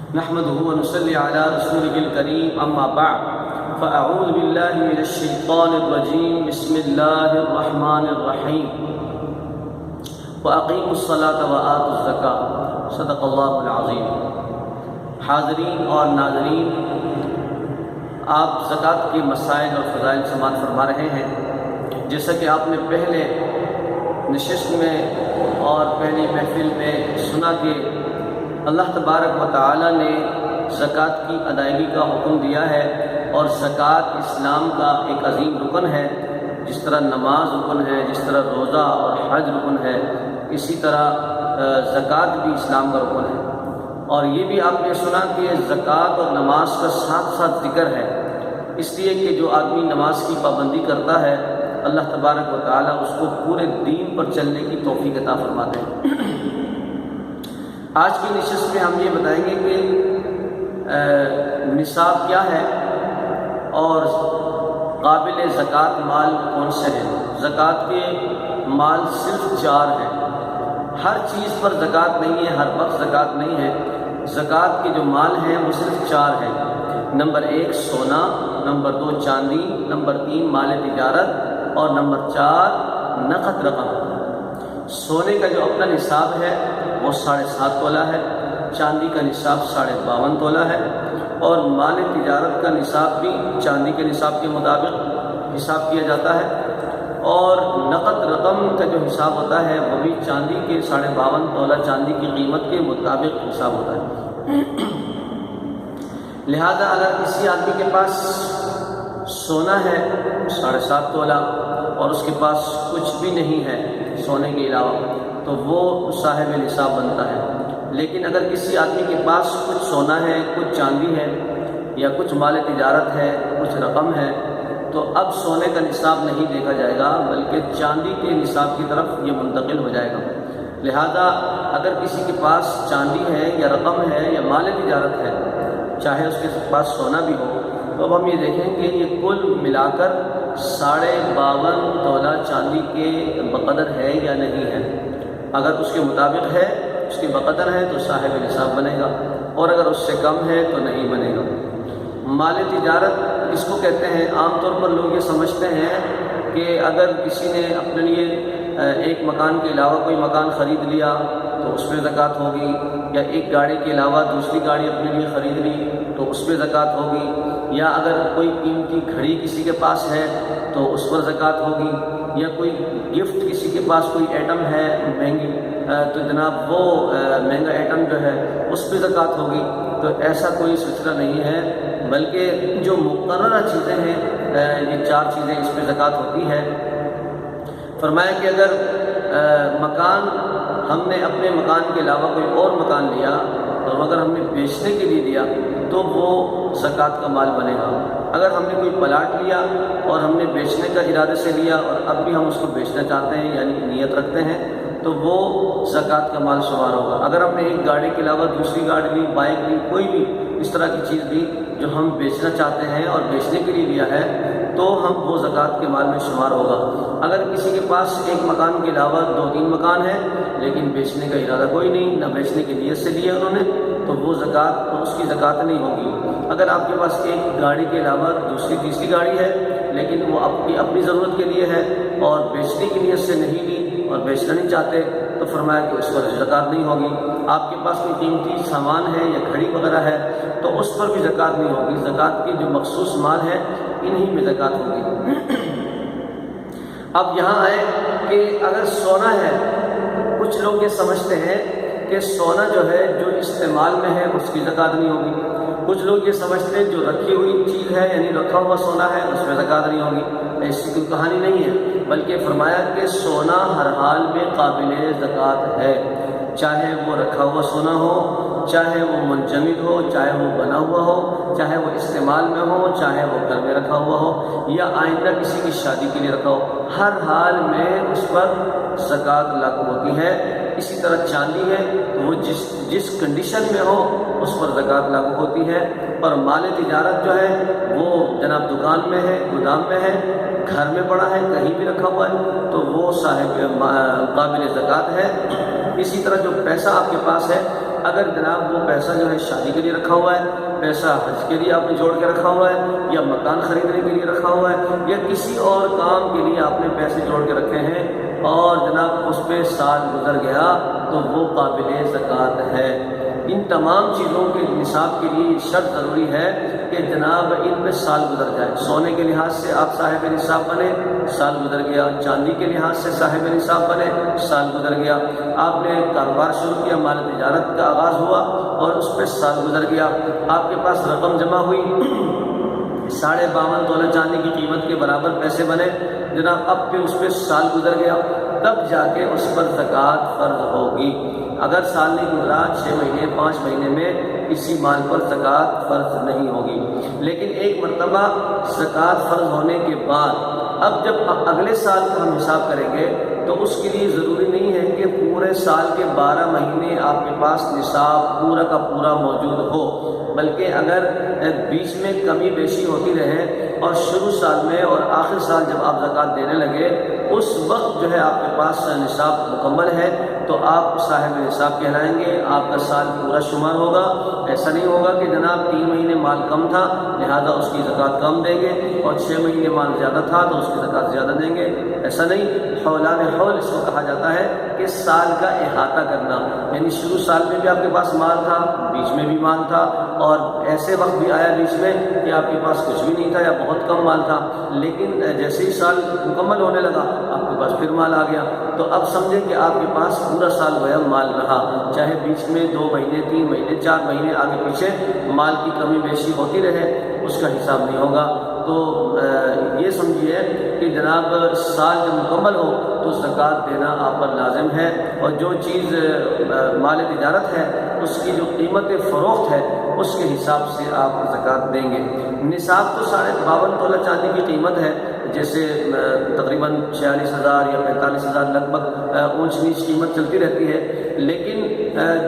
نحمده ونصلي على رسوله الكريم اما بعد فاعوذ بالله من الشيطان الرجيم بسم الله الرحمن الرحيم واقيموا الصلاة وآتوا الزكاة صدق اللہ العظیم۔ حاضرین اور ناظرین، آپ زکوٰۃ کے مسائل اور فضائل سماعت فرما رہے ہیں۔ جیسا کہ آپ نے پہلے نشست میں اور پہلی محفل میں سنا کہ اللہ تبارک و تعالی نے زکوٰۃ کی ادائیگی کا حکم دیا ہے، اور زکوٰۃ اسلام کا ایک عظیم رکن ہے۔ جس طرح نماز رکن ہے، جس طرح روزہ اور حج رکن ہے، اسی طرح زکوٰۃ بھی اسلام کا رکن ہے۔ اور یہ بھی آپ نے سنا کہ زکوٰۃ اور نماز کا ساتھ ساتھ ذکر ہے، اس لیے کہ جو آدمی نماز کی پابندی کرتا ہے اللہ تبارک و تعالیٰ اس کو پورے دین پر چلنے کی توفیق عطا فرماتے ہیں۔ آج کی نشست میں ہم یہ بتائیں گے کہ نصاب کیا ہے اور قابل زکوٰۃ مال کون سے ہیں۔ زکوٰۃ کے مال صرف 4 ہیں۔ ہر چیز پر زکوٰۃ نہیں ہے، ہر وقت زکوٰۃ نہیں ہے۔ زکوٰۃ کے جو مال ہیں وہ صرف 4 ہیں۔ نمبر 1 سونا، نمبر 2 چاندی، نمبر 3 مال تجارت، اور نمبر 4 نقد رقم۔ سونے کا جو اپنا نصاب ہے وہ 7.5 تولہ ہے، چاندی کا نصاب 52.5 تولہ ہے، اور مال تجارت کا نصاب بھی چاندی کے نصاب کے مطابق حساب کیا جاتا ہے، اور نقد رقم کا جو حساب ہوتا ہے وہ بھی چاندی کے 52.5 تولہ چاندی کی قیمت کے مطابق حساب ہوتا ہے۔ لہذا اگر کسی آدمی کے پاس سونا ہے 7.5 تولہ اور اس کے پاس کچھ بھی نہیں ہے سونے کے علاوہ، تو وہ صاحب نصاب بنتا ہے۔ لیکن اگر کسی آدمی کے پاس کچھ سونا ہے، کچھ چاندی ہے، یا کچھ مال تجارت ہے، کچھ رقم ہے، تو اب سونے کا نصاب نہیں دیکھا جائے گا، بلکہ چاندی کے نصاب کی طرف یہ منتقل ہو جائے گا۔ لہذا اگر کسی کے پاس چاندی ہے یا رقم ہے یا مال تجارت ہے، چاہے اس کے پاس سونا بھی ہو، تو اب ہم یہ دیکھیں کہ یہ کل ملا کر 52.5 تولہ چاندی کے بقدر ہے یا نہیں ہے۔ اگر اس کے مطابق ہے، اس کے بقدر ہے، تو صاحب نصاب بنے گا، اور اگر اس سے کم ہے تو نہیں بنے گا۔ مال تجارت اس کو کہتے ہیں، عام طور پر لوگ یہ سمجھتے ہیں کہ اگر کسی نے اپنے لیے ایک مکان کے علاوہ کوئی مکان خرید لیا تو اس میں زکوٰۃ ہوگی، یا ایک گاڑی کے علاوہ دوسری گاڑی اپنے لیے خرید لی تو اس میں زکوٰۃ ہوگی، یا اگر کوئی قیمتی گھڑی کسی کے پاس ہے تو اس پر زکوٰۃ ہوگی، یا کوئی گفٹ کسی کے پاس کوئی ایٹم ہے مہنگی، تو جناب وہ مہنگا ایٹم جو ہے اس پہ زکوٰۃ ہوگی۔ تو ایسا کوئی سلسلہ نہیں ہے، بلکہ جو مقررہ چیزیں ہیں، یہ 4 چیزیں اس پہ زکوٰۃ ہوتی ہے۔ فرمایا کہ اگر مکان ہم نے اپنے مکان کے علاوہ کوئی اور مکان لیا اور اگر ہم نے بیچنے کے لیے لیا تو وہ زکوٰۃ کا مال بنے گا۔ اگر ہم نے کوئی پلاٹ لیا اور ہم نے بیچنے کا ارادے سے لیا اور اب بھی ہم اس کو بیچنا چاہتے ہیں، یعنی نیت رکھتے ہیں، تو وہ زکوٰۃ کا مال شمار ہوگا۔ اگر ہم نے ایک گاڑی کے علاوہ دوسری گاڑی لی، بائک لی، کوئی بھی اس طرح کی چیز لی جو ہم بیچنا چاہتے ہیں اور بیچنے کے لیے لیا ہے، تو ہم وہ زکوٰۃ کے مال میں شمار ہوگا۔ اگر کسی کے پاس ایک مکان کے علاوہ 2-3 مکان ہیں لیکن بیچنے کا ارادہ کوئی نہیں، نہ بیچنے کی نیت سے لیا انہوں نے، تو وہ زکوٰۃ، اس کی زکوٰۃ نہیں ہوگی۔ اگر آپ کے پاس ایک گاڑی کے علاوہ دوسری تیسری گاڑی ہے لیکن وہ اپنی ضرورت کے لیے ہے اور بیچنے کی نیت سے نہیں لی اور بیچنا نہیں چاہتے، تو فرمایا کہ اس پر زکوٰۃ نہیں ہوگی۔ آپ کے پاس کوئی قیمتی سامان ہے یا گھڑی وغیرہ ہے تو اس پر بھی زکوٰۃ نہیں ہوگی۔ زکوٰۃ کی جو مخصوص مال ہے انہی میں زکوٰۃ ہوگی۔ اب یہاں آئے کہ اگر سونا ہے، کچھ لوگ یہ سمجھتے ہیں کہ سونا جو ہے جو استعمال میں ہے اس کی زکوٰۃ نہیں ہوگی۔ کچھ لوگ یہ سمجھتے ہیں جو رکھی ہوئی چیز ہے، یعنی رکھا ہوا سونا ہے، اس میں زکوٰۃ نہیں ہوگی۔ ایسی کوئی کہانی نہیں ہے، بلکہ فرمایا کہ سونا ہر حال میں قابل زکوٰۃ ہے، چاہے وہ رکھا ہوا سونا ہو، چاہے وہ منجمد ہو، چاہے وہ بنا ہوا ہو، چاہے وہ استعمال میں ہو، چاہے وہ گھر میں رکھا ہوا ہو، یا آئندہ کسی کی شادی کے لیے رکھا ہو، ہر حال میں اس پر زکوٰۃ لاگو ہوتی ہے۔ اسی طرح چاندی ہے، وہ جس کنڈیشن میں ہو اس پر زکوٰۃ لاگو ہوتی ہے۔ اور مال تجارت جو ہے وہ جناب دکان میں ہے، گودام میں ہے، گھر میں پڑا ہے، کہیں بھی رکھا ہوا ہے، تو وہ صاحب قابل زکوٰۃ ہے۔ اسی طرح جو پیسہ آپ کے پاس ہے، اگر جناب وہ پیسہ جو ہے شادی کے لیے رکھا ہوا ہے، پیسہ حج کے لیے آپ نے جوڑ کے رکھا ہوا ہے، یا مکان خریدنے کے لیے رکھا ہوا ہے، یا کسی اور کام کے لیے آپ نے پیسے جوڑ کے رکھے ہیں اور جناب اس پہ سال گزر گیا تو وہ قابل زکوٰۃ ہے۔ ان تمام چیزوں کے نصاب کے لیے یہ شرط ضروری ہے کہ جناب ان پہ سال گزر جائے۔ سونے کے لحاظ سے آپ صاحب نصاب بنے، سال گزر گیا، چاندی کے لحاظ سے صاحب نصاب بنے، سال گزر گیا، آپ نے کاروبار شروع کیا، مال تجارت کا آغاز ہوا اور اس پہ سال گزر گیا، آپ کے پاس رقم جمع ہوئی 52.5 تولہ چاندی کی قیمت کے برابر پیسے بنے جناب، اب پھر اس پہ سال گزر گیا، تب جا کے اس پر زکوٰۃ فرض ہوگی۔ اگر سال نہیں گزرا، 6 مہینے 5 مہینے میں کسی مال پر زکوٰۃ فرض نہیں ہوگی۔ لیکن ایک مرتبہ زکوٰۃ فرض ہونے کے بعد اب جب اگلے سال کا ہم حساب کریں گے تو اس کے لیے ضروری نہیں ہے کہ پورے سال کے 12 مہینے آپ کے پاس نصاب پورا کا پورا موجود ہو، بلکہ اگر بیچ میں کمی بیشی ہوتی رہے اور شروع سال میں اور آخر سال جب آپ زکوٰۃ دینے لگے اس وقت جو ہے آپ کے پاس نصاب مکمل ہے تو آپ صاحب نصاب کہلائیں گے، آپ کا سال پورا شمار ہوگا۔ ایسا نہیں ہوگا کہ جناب 3 مہینے مال کم تھا لہذا اس کی زکوٰۃ کم دیں گے اور 6 مہینے مال زیادہ تھا تو اس کی زکوٰۃ زیادہ دیں گے، ایسا نہیں۔ حولان حول اس کو کہا جاتا ہے کہ سال کا احاطہ کرنا، یعنی شروع سال میں بھی آپ کے پاس مال تھا، بیچ میں بھی مال تھا اور ایسے وقت بھی آیا بیچ میں کہ آپ کے پاس کچھ بھی نہیں تھا یا بہت کم مال تھا، لیکن جیسے ہی سال مکمل ہونے لگا آپ کے پاس پھر مال آ گیا، تو اب سمجھیں کہ آپ کے پاس پورا سال گویا مال رہا، چاہے بیچ میں 2 مہینے 3 مہینے 4 مہینے آگے پیچھے مال کی کمی بیشی ہوتی رہے اس کا حساب نہیں ہوگا۔ تو یہ سمجھیے کہ جناب سال جب مکمل ہو تو زکوٰۃ دینا آپ پر لازم ہے، اور جو چیز مال تجارت ہے اس کی جو قیمت فروخت ہے اس کے حساب سے آپ زکوٰۃ دیں گے۔ نصاب تو 52.5 تولہ چاندی کی قیمت ہے، جیسے تقریباً 46,000 یا 45,000 لگ بھگ اونچ نیچ قیمت چلتی رہتی ہے، لیکن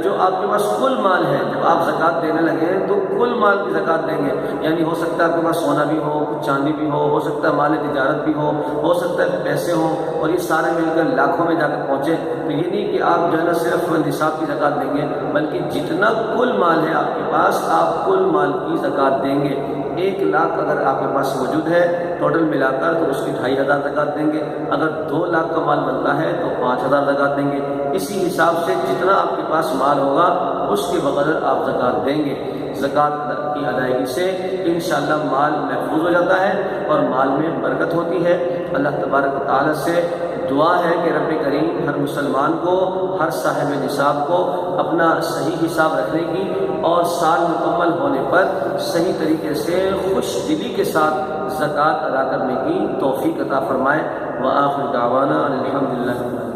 جو آپ کے پاس کل مال ہے جب آپ زکوٰۃ دینے لگے تو کل مال کی زکوٰۃ دیں گے، یعنی ہو سکتا ہے آپ کے پاس سونا بھی ہو، چاندی بھی ہو سکتا ہے مال تجارت بھی ہو سکتا ہے پیسے ہوں، اور یہ سارے مل کر لاکھوں میں جا کر پہنچے، تو یہ نہیں کہ آپ جو ہے نا صرف نصاب کی زکوٰۃ دیں گے، بلکہ جتنا کل مال ہے آپ کے پاس آپ کل مال کی زکوٰۃ دیں گے۔ 1 لاکھ اگر آپ کے پاس موجود ہے ٹوٹل ملا کر تو اس کی 2,500 زکوٰۃ دیں گے، اگر 2 لاکھ کا مال بنتا ہے تو 5,000 زکوٰۃ دیں گے، اسی حساب سے جتنا آپ کے پاس مال ہوگا اس کے بقدر آپ زکوٰۃ دیں گے۔ زکوٰۃ کی ادائیگی سے انشاءاللہ مال محفوظ ہو جاتا ہے اور مال میں برکت ہوتی ہے۔ اللہ تبارک و تعالیٰ سے دعا ہے کہ رب کریم ہر مسلمان کو، ہر صاحب نصاب کو اپنا صحیح حساب رکھنے کی اور سال مکمل ہونے پر صحیح طریقے سے خوش دلی کے ساتھ زکوٰۃ ادا کرنے کی توفیق عطا فرمائے۔ وآخر دعوانا الحمدللہ۔